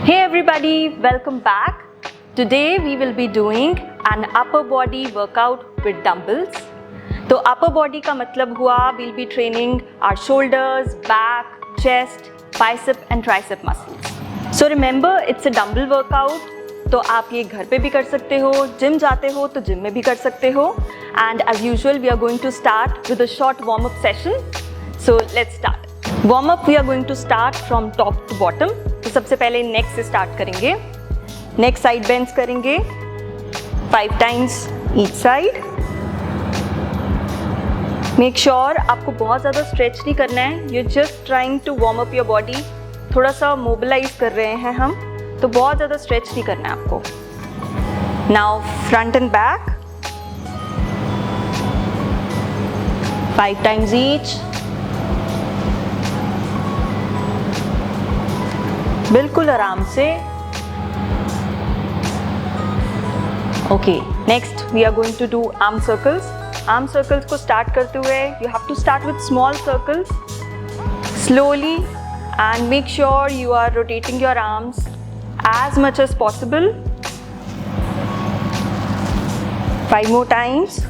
Hey everybody, welcome back. Today we will be doing an upper body workout with dumbbells. तो upper body का मतलब हुआ we'll be training our shoulders, back, chest, bicep and tricep muscles. So remember it's a dumbbell workout. तो आप ये घर पे भी कर सकते हो, जिम जाते हो तो जिम में भी कर सकते हो. And as usual we are going to start with a short warm up session. So let's start. Warm up we are going to start from top to bottom. तो सबसे पहले नेक से स्टार्ट करेंगे. नेक साइड बेंड्स करेंगे 5 times each side. Make sure आपको बहुत ज़्यादा stretch नहीं करना है. You just trying to warm up your body. थोड़ा सा मोबिलाइज कर रहे हैं हम, तो बहुत ज़्यादा स्ट्रेच नहीं करना है आपको. Now front end back 5 times each. बिल्कुल आराम से. Okay, next we are going to do arm circles. Arm circles को स्टार्ट करते हुए you have to start with small circles slowly and make sure you are rotating your arms as much as possible. 5 more times.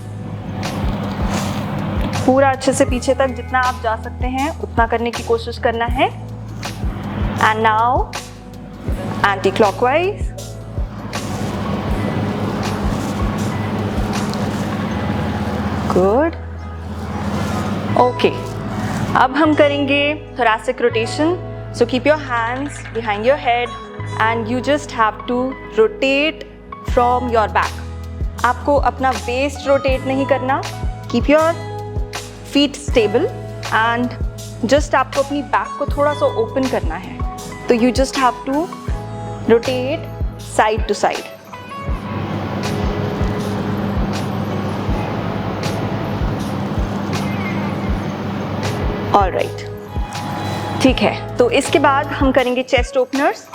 पूरा अच्छे से पीछे तक जितना आप जा सकते हैं उतना करने की कोशिश करना है. And now anti-clockwise. Good. Okay. अब हम करेंगे thoracic rotation. So keep your hands behind your head and you just have to rotate from your back. आपको अपना waist rotate नहीं करना. Keep your feet stable and just आपको अपनी back को थोड़ा सा open करना है. तो you just have to rotate side to side. Alright. ठीक है, तो इसके बाद हम करेंगे चेस्ट ओपनर्स.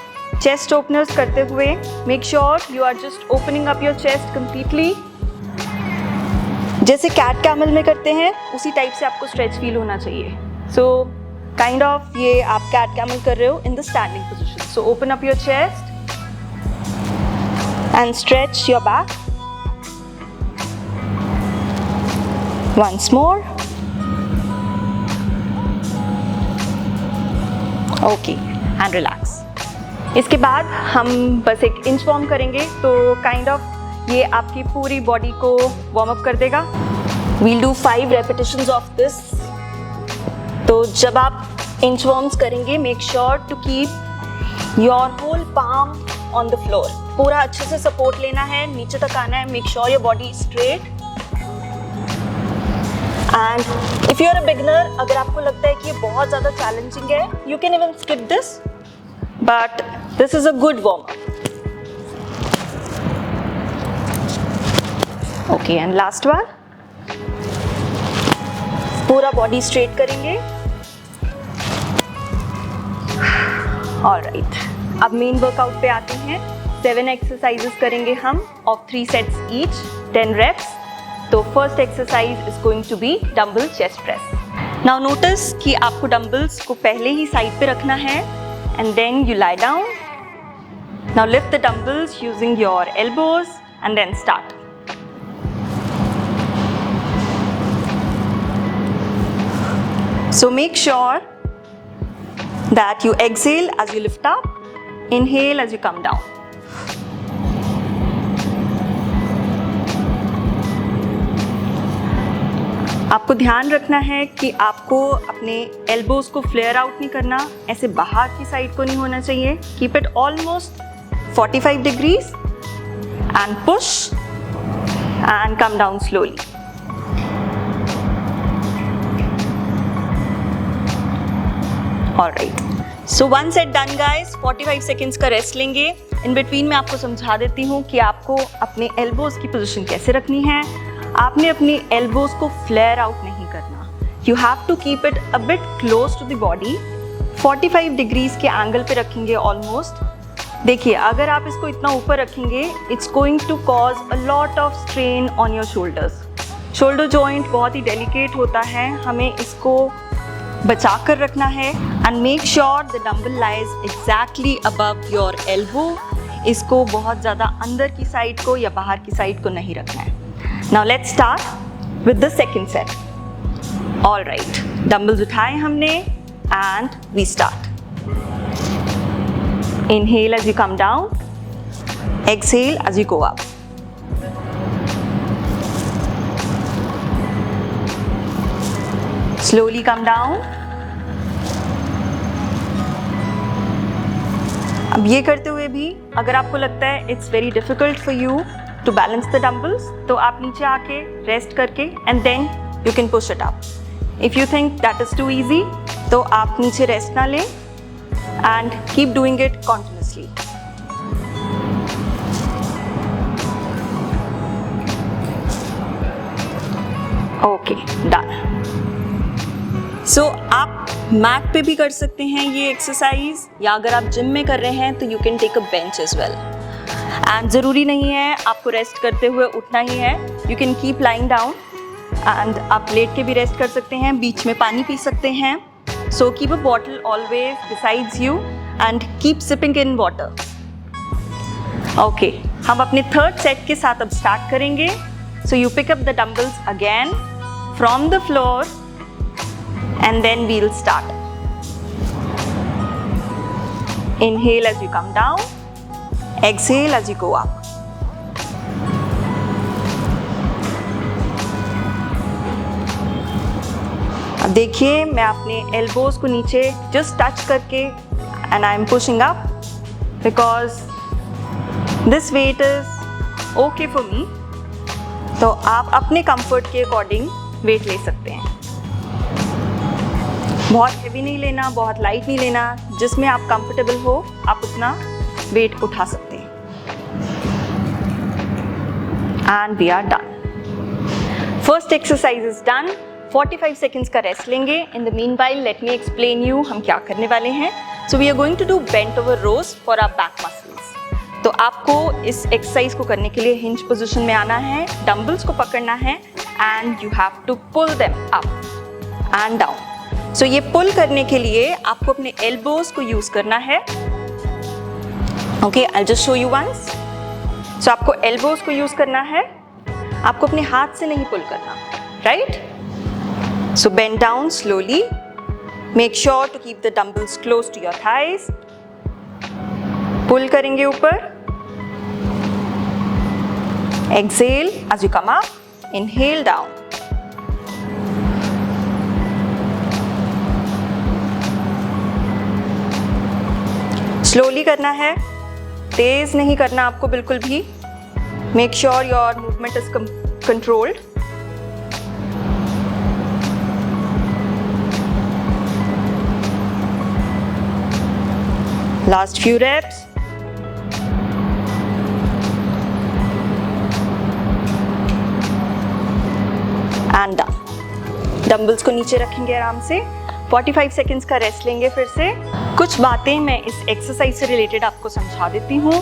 चेस्ट ओपनर्स करते हुए make sure you are just opening up your chest completely. जैसे कैट कैमल में करते हैं उसी टाइप से आपको स्ट्रेच फील होना चाहिए. सो काइंड ऑफ ये आप कैट कैमल कर रहे हो in the standing position. So open up your chest and stretch your back. Once more. Okay and relax. इसके बाद हम बस एक इंच वार्म करेंगे. तो काइंड ऑफ ये आपकी पूरी बॉडी को वार्म अप कर देगा. We'll do 5 repetitions of this. तो जब आप इंच वार्म्स करेंगे make sure to keep your whole palm on the floor. पूरा अच्छे से सपोर्ट लेना है, नीचे तक आना है. Make sure your body straight. And if you are a beginner, अगर आपको लगता है कि ये बहुत ज़्यादा चैलेंजिंग है, you can even skip this, but this is a good warm up. Okay and last one. पूरा बॉडी स्ट्रेट करेंगे. ऑलराइट, अब मेन वर्कआउट पे आते हैं. 7 एक्सरसाइजेस करेंगे हम ऑफ 3 सेट्स ईच, 10 reps. तो first exercise is going to be dumbbell chest press. Now notice कि आपको डंबल्स को पहले ही साइड पे रखना है and then you lie down. Now lift the dumbbells using your elbows and then start. So make sure that you exhale as you lift up, inhale as you come down. आपको ध्यान रखना है कि आपको अपने एल्बोज को flare out नहीं करना, ऐसे बाहर की साइड को नहीं होना चाहिए. Keep it almost 45 degrees and push and come down slowly. Alright. So one set done guys. 45 seconds का रेस्ट लेंगे. इन बिटवीन में आपको समझा देती हूँ कि आपको अपने एल्बोज की पोजीशन कैसे रखनी है. आपने अपनी एल्बोज को फ्लेयर आउट नहीं करना. You have to keep it a bit close to the body. 45 degrees के एंगल पे रखेंगे ऑलमोस्ट. देखिए, अगर आप इसको इतना ऊपर रखेंगे it's going to cause a lot of strain on your shoulders. Shoulder joint बहुत ही डेलिकेट होता है. हमें इसको बचा कर रखना है and make sure the dumbbell lies exactly above your elbow. इसको बहुत ज़्यादा अंदर की साइड को या बाहर की साइड को नहीं रखना है। Now let's start with the second set. All right, dumbbells उठाए हमने and we start. Inhale as you come down, exhale as you go up. Slowly come down. अब ये करते हुए भी अगर आपको लगता है it's very difficult for you to balance the dumbbells, तो आप नीचे आके रेस्ट करके and then you can push it up. If you think that is too easy, तो आप नीचे रेस्ट ना लें and keep doing it continuously. Okay, done. So आप मैट पे भी कर सकते हैं ये एक्सरसाइज, या अगर आप जिम में कर रहे हैं तो you can take a bench as well. And ज़रूरी नहीं है आपको रेस्ट करते हुए उठना ही है, you can keep lying down and आप लेट के भी रेस्ट कर सकते हैं, बीच में पानी पी सकते हैं। So keep a bottle always besides you and keep sipping in water. Okay, हम अपने थर्ड सेट के साथ अब स्टार्ट करेंगे। So you pick up the dumbbells again from the floor and then we'll start. Inhale as you come down, exhale as you go up. अब देखिए मैं अपने एल्बोज को नीचे जस्ट टच करके and I am pushing up because this weight is okay for me. तो आप अपने कंफर्ट के अकॉर्डिंग वेट ले सकते हैं। बहुत हेवी नहीं लेना, बहुत लाइट नहीं लेना, जिसमें आप कंफर्टेबल हो आप उतना वेट उठा सकते हैं। And we are done. First exercise is done. 45 seconds का रेस्ट लेंगे। In the mean while let me explain you हम क्या करने वाले हैं। So we are going to do bent over rows for our back muscles. तो आपको इस एक्सरसाइज को करने के लिए हिंज पोजीशन में आना है, डंबल्स को पकड़ना है and you have to pull them up and down. So ये पुल करने के लिए आपको अपने एल्बोज को यूज करना है। Okay, I just show you once. So आपको एल्बोज को यूज करना है, आपको अपने हाथ से नहीं पुल करना, right? So bend down slowly. Make sure to keep the dumbbells close to your thighs. Pull करेंगे ऊपर. Exhale as you come up. Inhale down. Slowly करना है, तेज नहीं करना आपको बिल्कुल भी. Make sure your movement is controlled. Last few reps. And done. Dumbbells को नीचे रखेंगे आराम से। 45 सेकेंड्स का रेस्ट लेंगे फिर से। कुछ बातें मैं इस एक्सरसाइज से रिलेटेड आपको समझा देती हूँ।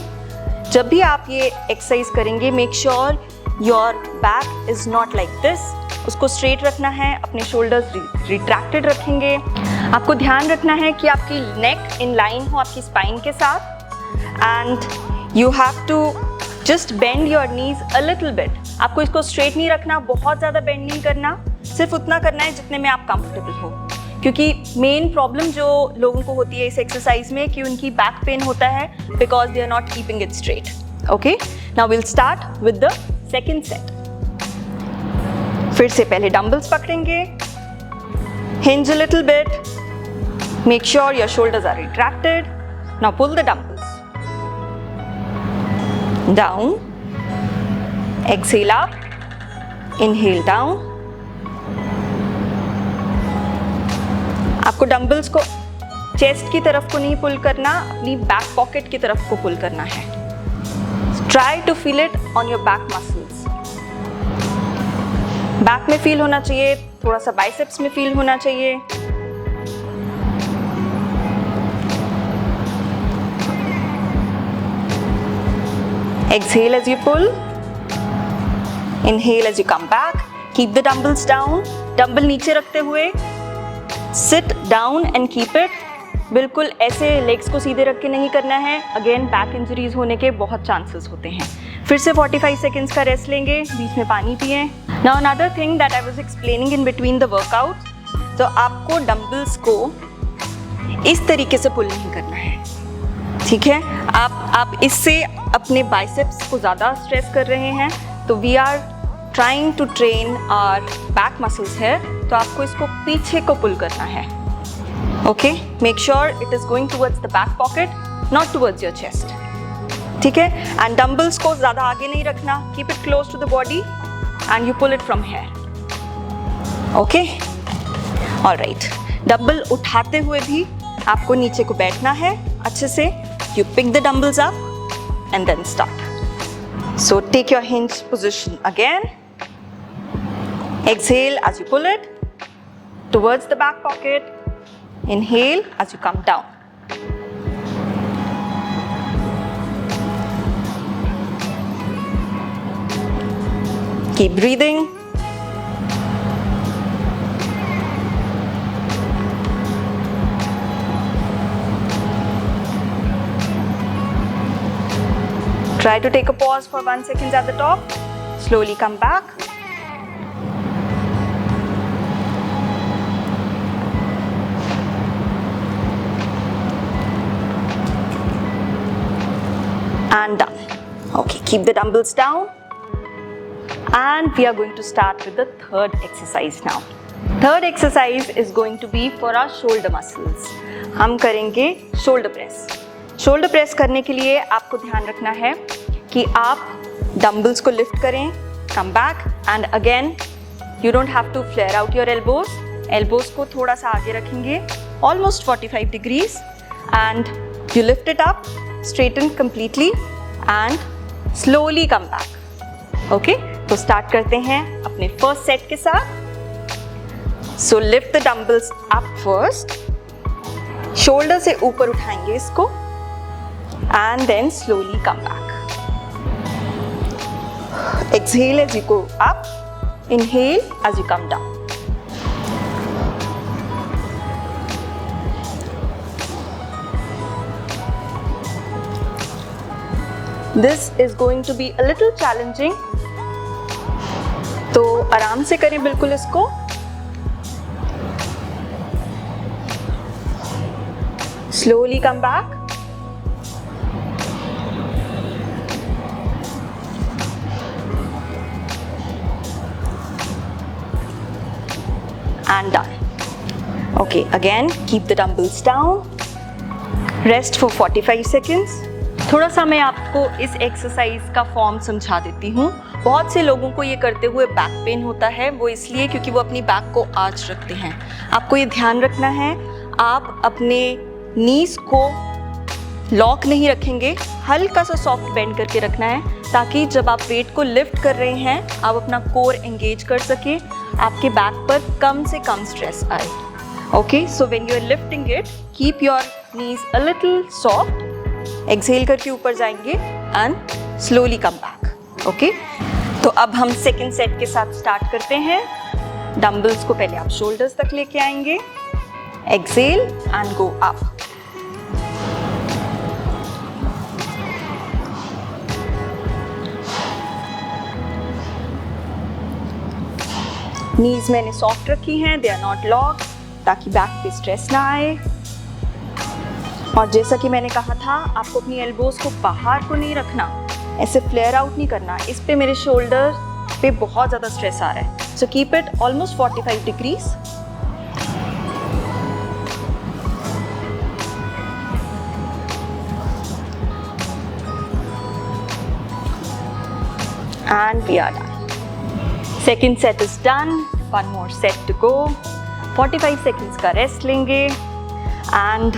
जब भी आप ये एक्सरसाइज करेंगे, make sure your back is not like this. उसको स्ट्रेट रखना है, अपने शोल्डर्स रिट्रैक्टेड रखेंगे। आपको ध्यान रखना है कि आपकी नेक इन लाइन हो आपकी स्पाइन के साथ and you have to just bend your knees a little bit. आपको इसको स्ट्रेट नहीं रखना, बहुत ज़्यादा बेंड नहीं करना, सिर्फ उतना करना है जितने में आप कंफर्टेबल हो। क्योंकि मेन प्रॉब्लम जो लोगों को होती है इस एक्सरसाइज में कि उनकी बैक पेन होता है because they are not keeping it straight. Okay, now will start with the second set. फिर से पहले डंबल्स पकड़ेंगे, hinge a little bit, make sure your shoulders are retracted. Now pull the dumbbells down, exhale up, inhale down. आपको dumbbells को chest की तरफ को नहीं पुल करना, अपनी बैक पॉकेट की तरफ को पुल करना है। Try to feel it on your back muscles. Back में फील होना चाहिए, थोड़ा सा बाइसेप्स में फील होना चाहिए। Exhale as you pull. Inhale as you come back. Keep the dumbbells down. Dumbbell नीचे रखते हुए sit down and keep it. बिल्कुल ऐसे लेग्स को सीधे रख के नहीं करना है, अगेन बैक इंजरीज होने के बहुत चांसेस होते हैं। फिर से 45 सेकेंड्स का रेस्ट लेंगे, बीच में पानी पिए। Now another thing that I was explaining in between the workout, तो आपको डंबल्स को इस तरीके से पुल नहीं करना है, ठीक है। आप इससे अपने बाइसेप्स को ज़्यादा स्ट्रेस कर रहे हैं, तो we are trying to train our back muscles है, तो आपको इसको पीछे को पुल करना है। Okay, make sure it is going towards the back pocket, not towards your chest, ठीक है। एंड डंबल्स को ज़्यादा आगे नहीं रखना, keep it close to the body and you pull it from here. Okay, alright. Dumbbell उठाते हुए भी आपको नीचे को बैठना है अच्छे से। You pick the dumbbells up and then stop. So take your hinge position again. Exhale as you pull it towards the back pocket. Inhale as you come down. Keep breathing. Try to take a pause for 1 second at the top. Slowly come back. And done. Okay, keep the dumbbells down. And we are going to start with the third exercise now. Third exercise is going to be for our shoulder muscles. हम करेंगे shoulder press. Shoulder press करने के लिए आपको ध्यान रखना है कि आप dumbbells को lift करें, come back, and again you don't have to flare out your elbows. Elbows को थोड़ा सा आगे रखेंगे, almost 45 degrees, and you lift it up, straighten completely and slowly come back. Okay, तो start करते हैं अपने first set के साथ. So lift the dumbbells up first. Shoulder से ऊपर उठाएंगे इसको and then slowly come back. Exhale as you go up. Inhale as you come down. This is going to be a little challenging, तो आराम से करें बिल्कुल इसको। Slowly come back. And done. Okay, again keep the dumbbells down. Rest for 45 seconds. थोड़ा सा मैं आपको इस एक्सरसाइज का फॉर्म समझा देती हूँ। बहुत से लोगों को ये करते हुए बैक पेन होता है, वो इसलिए क्योंकि वो अपनी बैक को आर्च रखते हैं। आपको ये ध्यान रखना है, आप अपने नीज को लॉक नहीं रखेंगे, हल्का सा सॉफ्ट बेंड करके रखना है, ताकि जब आप वेट को लिफ्ट कर रहे हैं आप अपना कोर एंगेज कर सके, आपके बैक पर कम से कम स्ट्रेस आए। Okay, so when you are lifting it, keep your knees a little soft. Exhale करके ऊपर जाएंगे and slowly come back. Okay, तो अब हम सेकेंड सेट के साथ स्टार्ट करते हैं। डंबल्स को पहले आप शोल्डर्स तक लेके आएंगे, एक्सहेल एंड गो अप। नीज मैंने सॉफ्ट रखी हैं, दे आर नॉट लॉक, ताकि बैक पे स्ट्रेस ना आए। और जैसा कि मैंने कहा था, आपको अपनी एल्बोज को बाहर को नहीं रखना, ऐसे फ्लेयर आउट नहीं करना। इस पे मेरे शोल्डर पे बहुत ज़्यादा स्ट्रेस आ रहा है, so keep it almost 45 degrees. And we are done. Second set is done. One more set to go. 45 seconds का रेस्ट लेंगे। एंड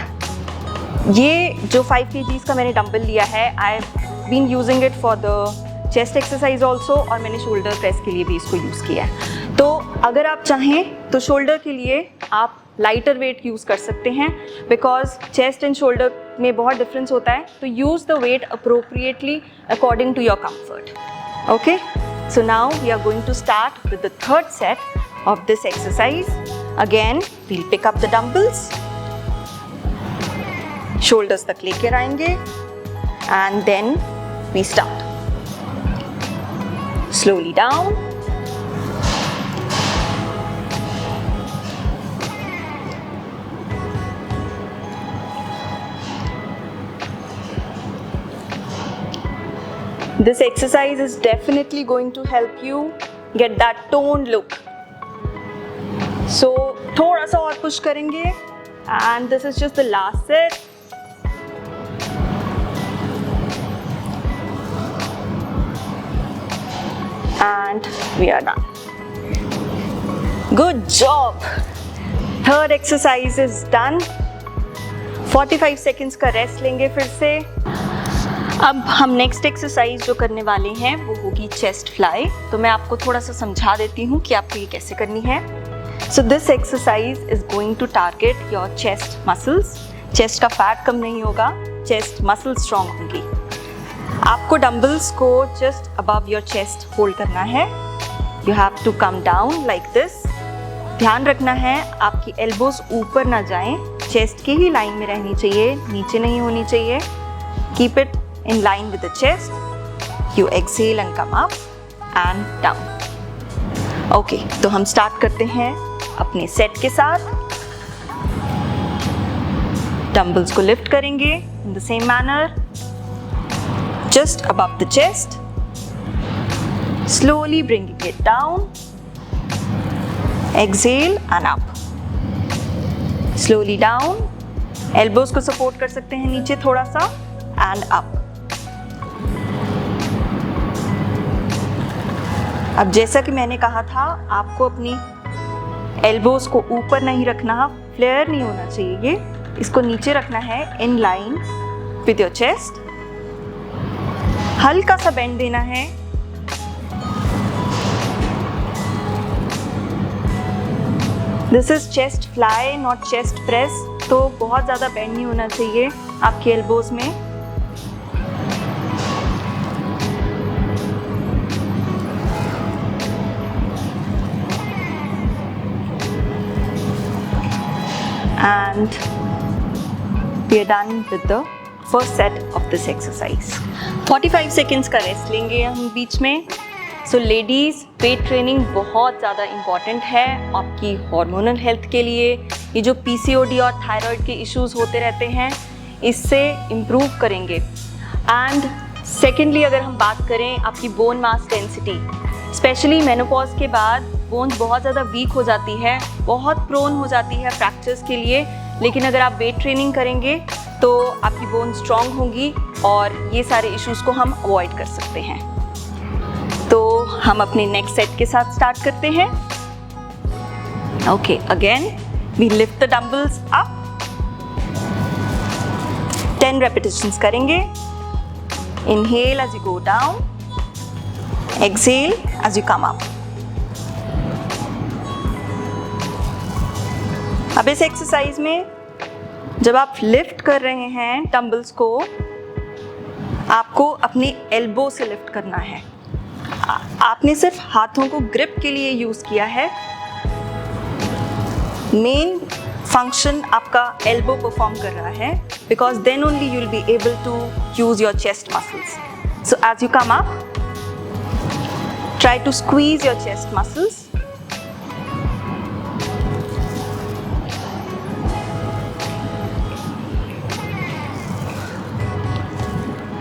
ये जो 5 kgs का मैंने डंबल लिया है, I have been using it for the chest exercise also, और मैंने शोल्डर प्रेस के लिए भी इसको यूज़ किया है। तो अगर आप चाहें तो शोल्डर के लिए आप लाइटर वेट यूज़ कर सकते हैं, बिकॉज चेस्ट एंड शोल्डर में बहुत डिफरेंस होता है। तो use the weight appropriately according to your comfort. Okay, so now we are going to start with the third set of this exercise. Again, we'll pick up the dumbbells. Shoulders तक लेकर आएंगे and then we start. Slowly down. This exercise is definitely going to help you get that toned look. So थोड़ा सा और push करेंगे and this is just the last set. And we are done. Good job. Third exercise is done. 45 seconds का rest लेंगे फिर से. अब हम नेक्स्ट एक्सरसाइज जो करने वाले हैं वो होगी चेस्ट फ्लाई. तो मैं आपको थोड़ा सा समझा देती हूँ कि आपको ये कैसे करनी है. So this exercise is going to target your chest muscles. Chest का फैट कम नहीं होगा, चेस्ट मसल स्ट्रॉन्ग होंगी. आपको डंबल्स को just above your chest hold करना है. You have to come down like this. ध्यान रखना है आपकी एल्बोज ऊपर ना जाएं, चेस्ट की ही लाइन में रहनी चाहिए, नीचे नहीं होनी चाहिए. Keep it in line with the chest. You exhale and come up and down. Okay, तो हम स्टार्ट करते हैं अपने सेट के साथ. डंबल्स को लिफ्ट करेंगे in the same manner, just above the chest. Slowly bringing it down. Exhale and up. Slowly down. Elbows को सपोर्ट कर सकते हैं नीचे थोड़ा सा and up. अब जैसा कि मैंने कहा था, आपको अपनी एल्बोज को ऊपर नहीं रखना, फ्लेयर नहीं होना चाहिए. ये इसको नीचे रखना है in line with your chest. हल्का सा बेंड देना है. This is chest fly not chest press. तो बहुत ज़्यादा बेंड नहीं होना चाहिए आपकी एल्बोज में. And we are done with the first set of this exercise. 45 seconds का रेस्ट लेंगे हम बीच में. So ladies, वेट ट्रेनिंग बहुत ज़्यादा इम्पॉर्टेंट है आपकी हार्मोनल हेल्थ के लिए. ये जो PCOD और थायराइड के इश्यूज होते रहते हैं, इससे इम्प्रूव करेंगे. एंड सेकेंडली अगर हम बात करें आपकी bone mass density, specially menopause के बाद बोन्स बहुत ज़्यादा वीक हो जाती है, बहुत प्रोन हो जाती है फ्रैक्चर्स के लिए. लेकिन अगर आप वेट ट्रेनिंग करेंगे तो आपकी बोन स्ट्रॉन्ग होंगी और ये सारे इश्यूज़ को हम अवॉइड कर सकते हैं. तो हम अपने नेक्स्ट सेट के साथ स्टार्ट करते हैं. Okay, again we lift the dumbbells up. 10 repetitions करेंगे. Inhale as you go down, exhale as you come up. अब इस एक्सरसाइज में जब आप लिफ्ट कर रहे हैं डंबल्स को, आपको अपने एल्बो से लिफ्ट करना है. आपने सिर्फ हाथों को ग्रिप के लिए यूज किया है. मेन फंक्शन आपका एल्बो परफॉर्म कर रहा है, because then only you will be able to use your chest muscles. So as you come up, try to squeeze your chest muscles.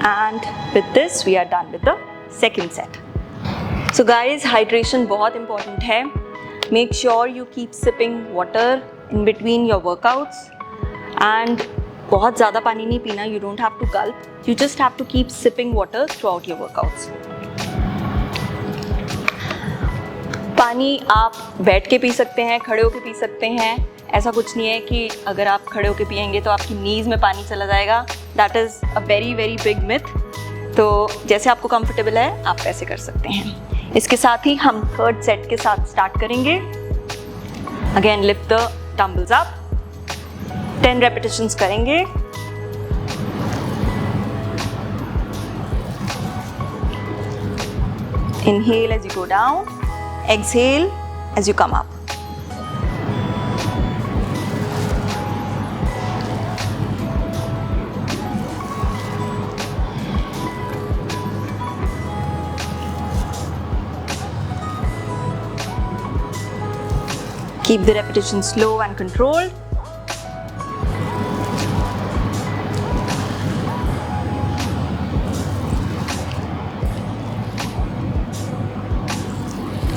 And with this we are done with the second set. So guys, hydration बहुत important है. Make sure you keep sipping water in between your workouts. And बहुत ज़्यादा पानी नहीं पीना. You don't have to gulp. You just have to keep sipping water throughout your workouts. पानी आप बैठ के पी सकते हैं, खड़े होके पी सकते हैं. ऐसा कुछ नहीं है कि अगर आप खड़े होके पिएंगे तो आपकी नीज़ में पानी चला जाएगा. That is a very very big myth. तो जैसे आपको कंफर्टेबल है आप ऐसे कर सकते हैं. इसके साथ ही हम थर्ड सेट के साथ स्टार्ट करेंगे. Again lift the dumbbells up. 10 repetitions करेंगे. Inhale as you go down, exhale as you come up. Keep the repetition slow and controlled.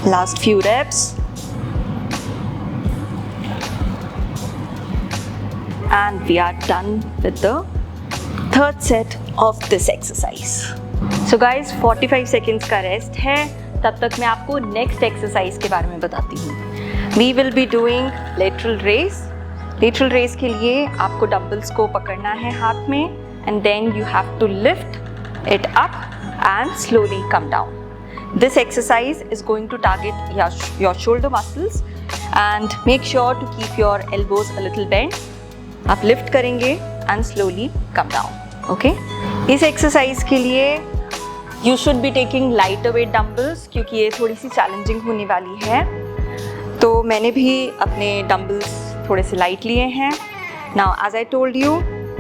Last few reps. And we are done with the third set of this exercise. So guys, 45 seconds का rest है, तब तक मैं आपको next exercise के बारे में बताती हूँ. We will be doing lateral raise. Lateral raise के लिए आपको डंबल्स को पकड़ना है हाथ में and then you have to lift it up and slowly come down. This exercise is going to target your shoulder muscles and make sure to keep your elbows a little bent. आप lift करेंगे and slowly come down. Okay? इस exercise के लिए you should be taking lighter weight dumbbells क्योंकि ये थोड़ी सी challenging होने वाली है. तो मैंने भी अपने डंबल्स थोड़े से लाइट लिए हैं. Now as I told you,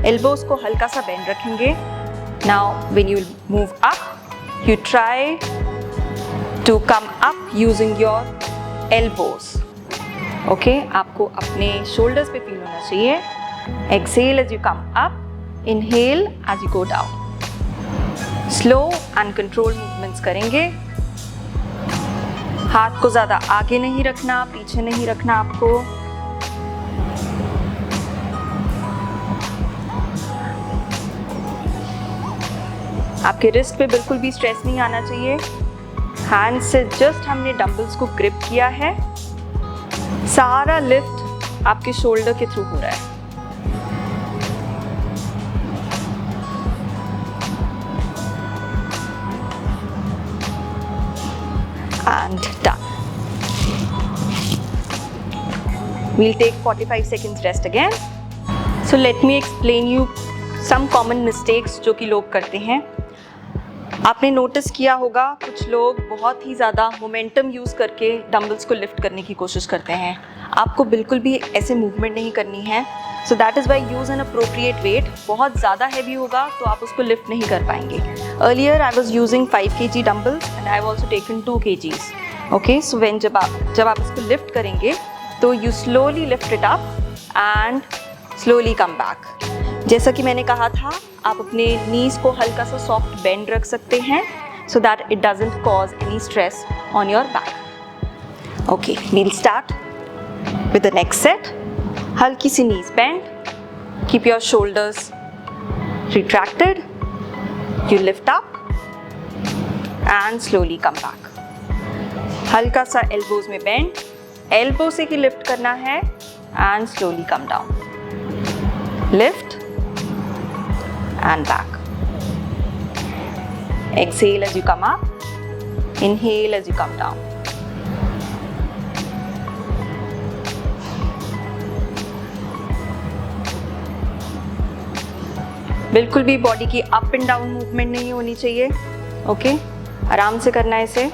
elbows को हल्का सा बेंड रखेंगे. Now when you move up, you try to come up using your elbows. Okay, आपको अपने शोल्डर्स पे फील होना चाहिए. Exhale as you come up, inhale as you go down. Slow and control movements करेंगे. हाथ को ज़्यादा आगे नहीं रखना, पीछे नहीं रखना आपको. आपके रिस्ट पे बिल्कुल भी स्ट्रेस नहीं आना चाहिए. हैंड से जस्ट हमने डंबल्स को ग्रिप किया है. सारा लिफ्ट आपके शोल्डर के थ्रू हो रहा है. And done. We'll take 45 seconds rest again. So let me explain you some common mistakes जो कि लोग करते हैं. आपने नोटिस किया होगा कुछ लोग बहुत ही ज़्यादा मोमेंटम यूज़ करके डंबल्स को लिफ्ट करने की कोशिश करते हैं. आपको बिल्कुल भी ऐसे मूवमेंट नहीं करनी है. So that is why use an appropriate weight. बहुत ज़्यादा हैवी होगा तो आप उसको लिफ्ट नहीं कर पाएंगे. Earlier I was using 5 kg dumbbells and I have also taken 2 kgs. Okay, so when जब आप इसको लिफ्ट करेंगे तो you slowly lift it up and slowly come back. जैसा कि मैंने कहा था, आप अपने नीज को हल्का सा सॉफ्ट बेंड रख सकते हैं so that it doesn't cause any stress on your back. Okay, we'll start with the next set. हल्की सी knees bend, keep your shoulders retracted, you lift up and slowly come back. हल्का सा elbows में bend, elbow से ही lift करना है and slowly come down. Lift and back. Exhale as you come up, inhale as you come down. बिल्कुल भी body की up and down movement नहीं होनी चाहिए. ओके, आराम से करना है इसे.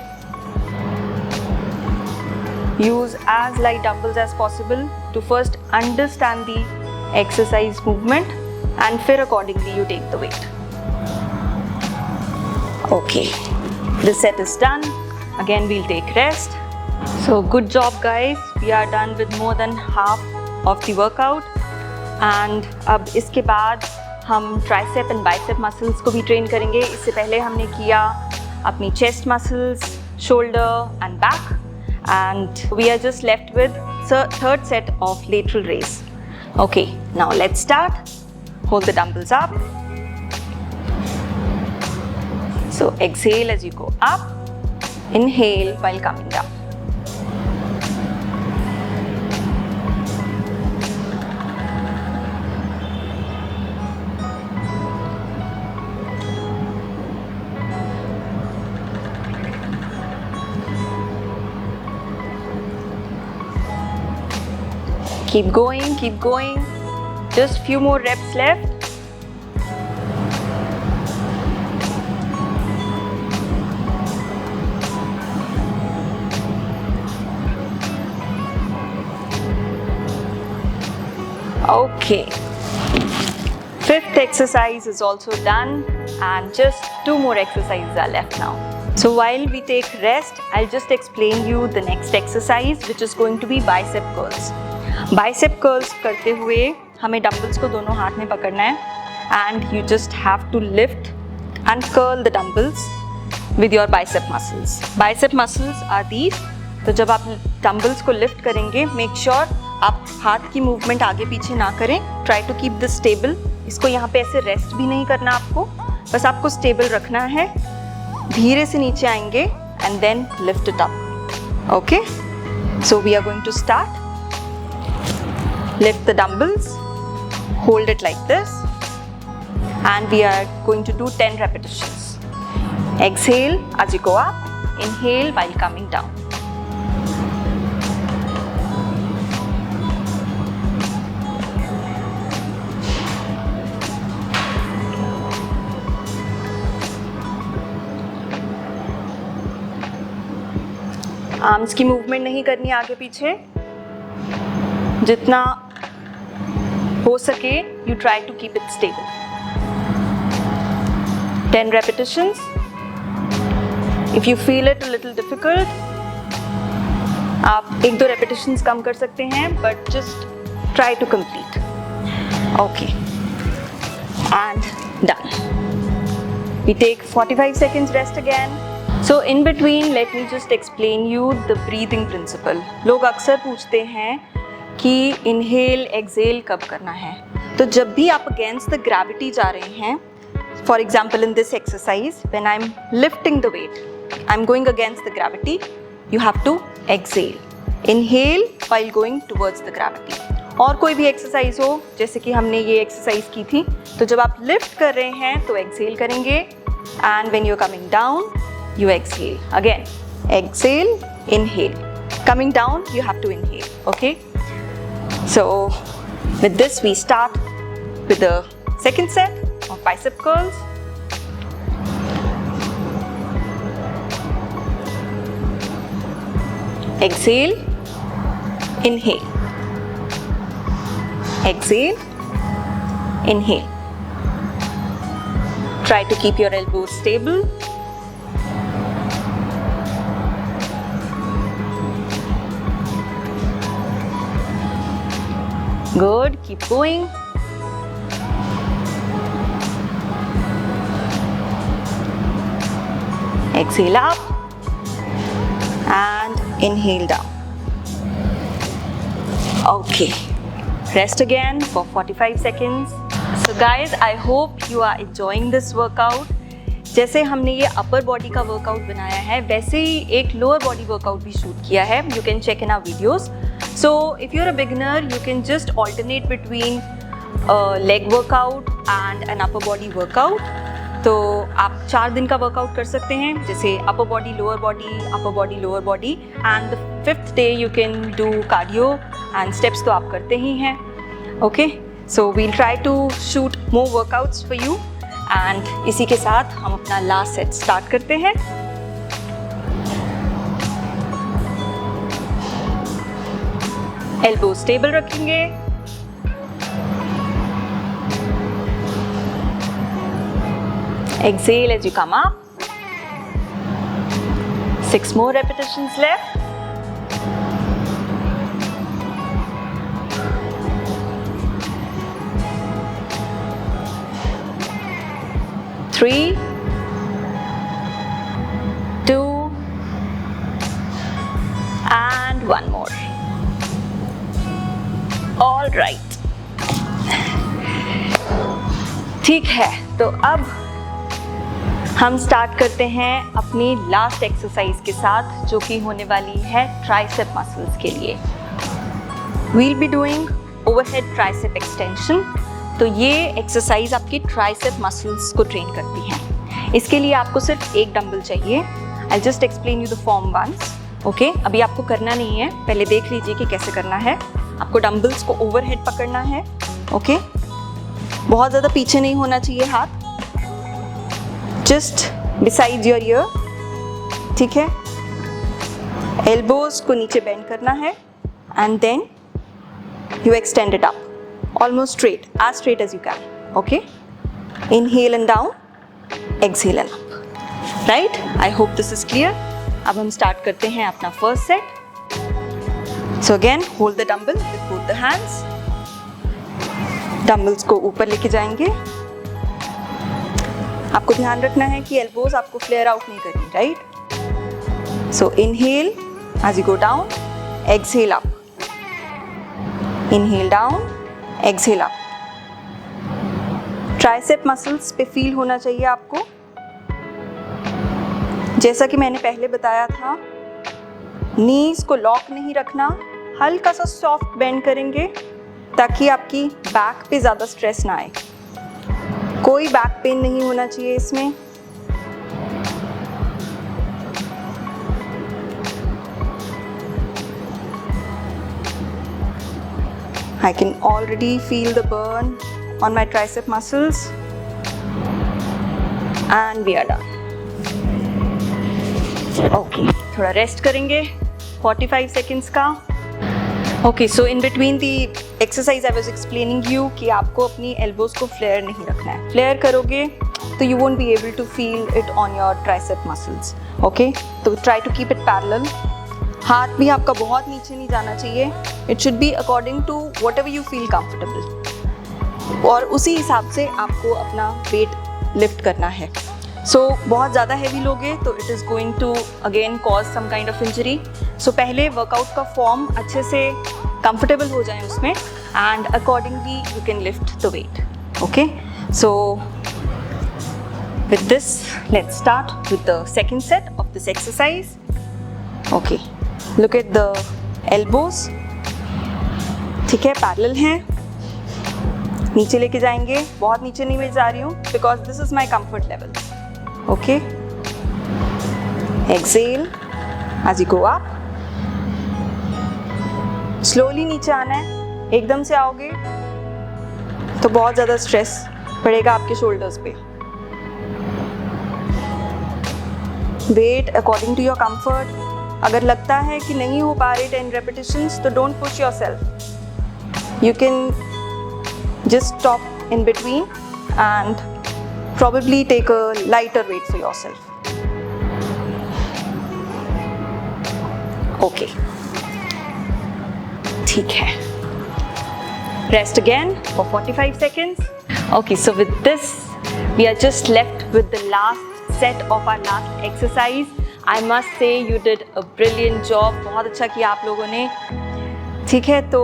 Use as light dumbbells as possible to first understand the exercise movement and फिर accordingly you take the weight. Okay, this set is done. Again we'll take rest. So good job guys, we are done with more than half of the workout. And अब इसके बाद हम tricep and bicep muscles को भी train करेंगे. इससे पहले हमने किया अपनी chest muscles, shoulder and back. And we are just left with third set of lateral raise. Okay, now let's start. Hold the dumbbells up. So exhale as you go up. Inhale while coming down. Keep going, keep going. Just few more reps left. Okay. Fifth exercise is also done and just 2 more exercises are left now. So while we take rest, I'll just explain you the next exercise, which is going to be bicep curls. Bicep curls करते हुए हमें dumbbells को दोनों हाथ में पकड़ना है and you just have to lift and curl the dumbbells with your bicep muscles. Bicep muscles are these. तो जब आप डंबल्स को लिफ्ट करेंगे, मेक श्योर आप हाथ की मूवमेंट आगे पीछे ना करें. Try to keep this stable. इसको यहाँ पे ऐसे रेस्ट भी नहीं करना आपको, बस आपको स्टेबल रखना है. धीरे से नीचे आएंगे and then lift it up. Okay, so we are going to start. Lift the dumbbells, hold it like this and we are going to do 10 repetitions. Exhale as you go up, inhale while coming down. Arms की movement नहीं करनी आगे पीछे. जितना हो सके you try to keep it stable. 10 repetitions. If you feel it a little difficult, आप 1-2 repetitions कम कर सकते हैं, but just try to complete. Okay, and done. We take 45 seconds rest again. So in between, let me just explain you the breathing principle. लोग अक्सर पूछते हैं कि inhale, exhale कब करना है. तो जब भी आप against the gravity जा रहे हैं, for example in this exercise, when I'm lifting the weight, I'm going against the gravity, you have to exhale. Inhale while going towards the gravity. और कोई भी exercise हो, जैसे कि हमने ये exercise की थी, तो जब आप lift कर रहे हैं तो exhale करेंगे, and when you're coming down, you exhale. Again, exhale, inhale. Coming down, you have to inhale, okay? So with this we start with the second set of bicep curls. Exhale, inhale. Exhale, inhale. Try to keep your elbows stable. Good, keep going. Exhale up and inhale down. Okay, rest again for 45 seconds. So guys, I hope you are enjoying this workout. जैसे हमने ये upper body का workout बनाया है, वैसे ही एक lower body workout भी shoot किया है. You can check in our videos. So if you're a beginner, you can just alternate between a leg workout and an upper body workout. तो आप 4 दिन का वर्कआउट कर सकते हैं, जैसे upper body, lower body, upper body, lower body, and the 5th day you can do cardio and steps तो आप करते ही हैं. Okay, so we'll try to shoot more workouts for you, and इसी के साथ हम अपना लास्ट सेट स्टार्ट करते हैं. एल्बो स्टेबल रखेंगे. Exhale as you come up. 6 more repetitions left. Three, 2, and 1 more. All right. ठीक है, तो अब हम स्टार्ट करते हैं अपनी लास्ट एक्सरसाइज के साथ, जो कि होने वाली है ट्राइसेप मसल्स के लिए. We'll be doing overhead tricep extension. तो ये एक्सरसाइज आपकी ट्राइसेप मसल्स को ट्रेन करती है. इसके लिए आपको सिर्फ एक डंबल चाहिए. I just explain you the form once. Okay, अभी आपको करना नहीं है, पहले देख लीजिए कि कैसे करना है. आपको डंबल्स को ओवरहेड पकड़ना है. ओके, बहुत ज़्यादा पीछे नहीं होना चाहिए हाथ, जस्ट बिसाइड योर ईयर. ठीक है, एल्बोज को नीचे बेंड करना है and then you extend it up almost straight, as straight as you can. Okay, inhale and down, exhale and up. Right? I hope this is clear. अब हम start करते हैं अपना first set. So again hold the dumbbell with both the hands. Dumbbells को ऊपर लेके जाएंगे. आपको ध्यान रखना है कि एल्बोज आपको फ्लेयर आउट नहीं करनी, right? So inhale as you go down, exhale up. Inhale down, exhale up. Tricep muscles पे फील होना चाहिए आपको. जैसा कि मैंने पहले बताया था, नीज को लॉक नहीं रखना, हल्का सा सॉफ्ट बेंड करेंगे ताकि आपकी बैक पे ज़्यादा स्ट्रेस ना आए. कोई बैक पेन नहीं होना चाहिए इसमें. I can already feel the burn on my tricep muscles and we are done. Okay, थोड़ा रेस्ट करेंगे 45 seconds का. Okay, so in between the exercise I was explaining you कि आपको अपनी elbows को flare नहीं रखना है. Flare करोगे तो you won't be able to feel it on your tricep muscles. Okay, तो try to keep it parallel. हाथ भी आपका बहुत नीचे नहीं जाना चाहिए. It should be according to whatever you feel comfortable, और उसी हिसाब से आपको अपना वेट लिफ्ट करना है. सो बहुत ज़्यादा हैवी लोगे तो it is going to again cause some kind of injury. So पहले वर्कआउट का फॉर्म अच्छे से कंफर्टेबल हो जाए उसमें, and accordingly you can lift the weight. Okay, so with this let's start with the second set of this exercise. Okay, look at the elbows. ठीक है, parallel हैं. नीचे लेके जाएंगे, बहुत नीचे नहीं मैं जा रही हूँ because this is my comfort level. Okay, exhale as you go up. Slowly नीचे आना है. एकदम से आओगे तो बहुत ज़्यादा स्ट्रेस पड़ेगा आपके शोल्डर्स पे. Weight according to your comfort. अगर लगता है कि नहीं हो पा रहे 10 repetitions तो don't push yourself. You can just stop in between and probably take a lighter weight for yourself. Okay. ठीक है. Rest again for 45 seconds. Okay, so with this, we are just left with the last set of our last exercise. I must say you did a brilliant job. बहुत अच्छा किया आप लोगों ने. ठीक है, तो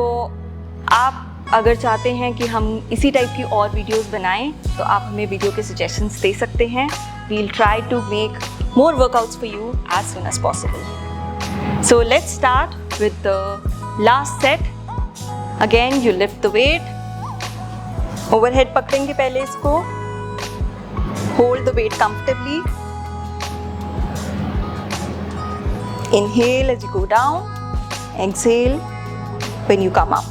आप अगर चाहते हैं कि हम इसी टाइप की और वीडियोस बनाएं तो आप हमें वीडियो के सजेशंस दे सकते हैं. We'll try to make more workouts for you as soon as possible. So let's start with the last set. Again you lift the weight. Overhead पकड़ेंगे पहले इसको. Hold the weight comfortably. Inhale as you go down. Exhale when you come up.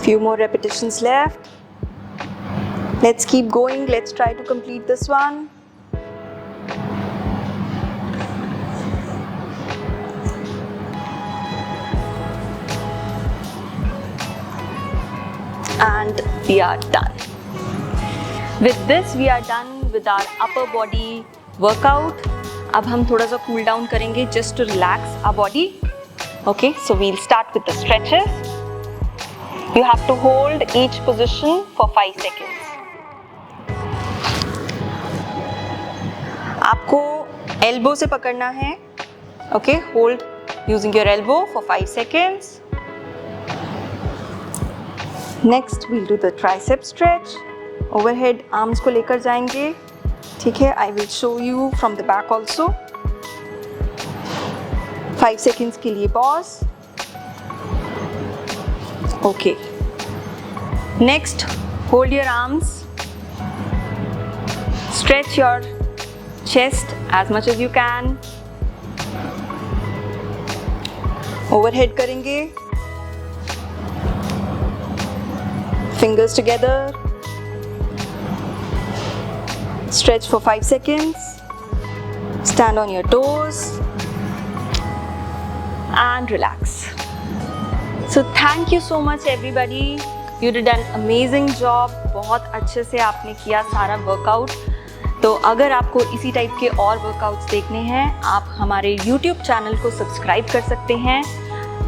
Few more repetitions left. Let's keep going. Let's try to complete this one. And we are done. With this we are done with our upper body workout. अब हम थोड़ा सा cool down करेंगे just to relax our body. Okay, so we'll start with the stretches. You have to hold each position for 5 seconds. आपको elbow से पकड़ना है. Okay, hold using your elbow for 5 seconds. Next we'll do the tricep stretch. Overhead arms को लेकर जाएंगे. ठीक है, I will show you from the back also. 5 seconds के लिए pause. Okay. Next, hold your arms. Stretch your chest as much as you can. Overhead करेंगे. Fingers together. Stretch for 5 seconds. Stand on your toes and relax. So thank you so much everybody. You did an amazing job. बहुत अच्छे से आपने किया सारा workout. तो अगर आपको इसी टाइप के और वर्कआउट्स देखने हैं, आप हमारे YouTube चैनल को सब्सक्राइब कर सकते हैं.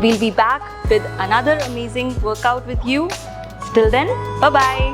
We'll be back with another amazing workout with you. Till then, bye bye.